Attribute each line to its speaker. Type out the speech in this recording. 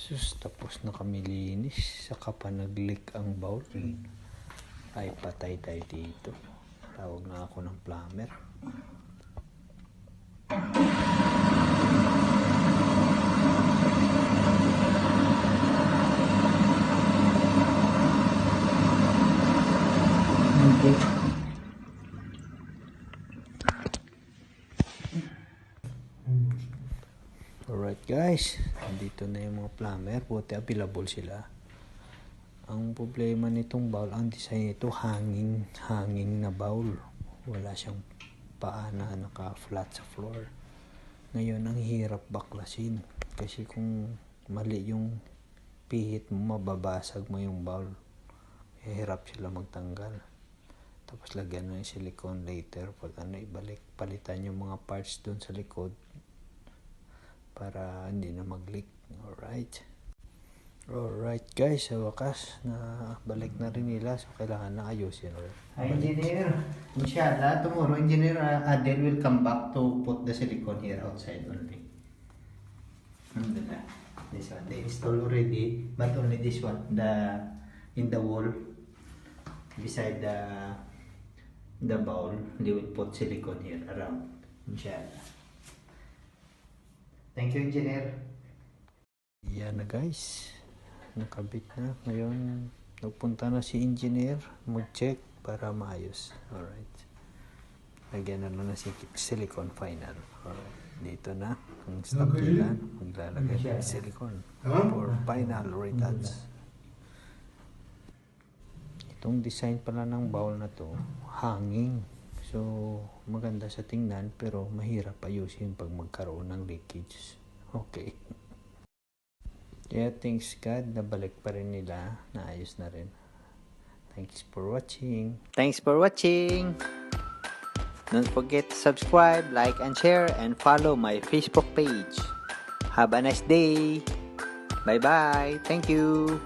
Speaker 1: Sus, tapos na kami linis. Saka pa nag-leak ang bowl. Ay, patay tayo dito. Tawag na ako ng plumber. Okay. Alright guys, nandito na yung mga plumber. Buti available sila. Ang problema nitong bowl, ang design nito hanging na bowl. Wala siyang paa na naka-flat sa floor. Ngayon, ang hirap baklasin. Kasi kung mali yung pihit mo, mababasag mo yung bowl. Hirap sila magtanggal. Tapos lagyan ng silicone later. Pag ibalik, palitan yung mga parts doon sa likod para hindi na mag-leak. Alright guys, sa wakas na balik na rin nila, so kailangan na ayusin.
Speaker 2: Hi engineer, inshallah tomorrow engineer Adel will come back to put the silicone here outside only. Alhamdulillah, this one they installed already, but only this one, in the wall beside the bowl they will put silicone here around, inshallah. Thank you engineer.
Speaker 1: Yan na guys, nakabit na. Ngayon nagpunta na si engineer mag-check para maayos. Alright, lagyan na lang na si silicone final. Alright, dito na ang stampilan, maglalagay ng silicone for final retouch. Itong design pala ng bowl na to, hanging. So, maganda sa tingnan pero mahirap ayusin pag magkaroon ng leakage. Okay. Kaya thanks God, nabalik pa rin nila, naayos na rin. Thanks for watching.
Speaker 3: Thanks for watching. Don't forget to subscribe, like, and share, and follow my Facebook page. Have a nice day. Bye-bye. Thank you.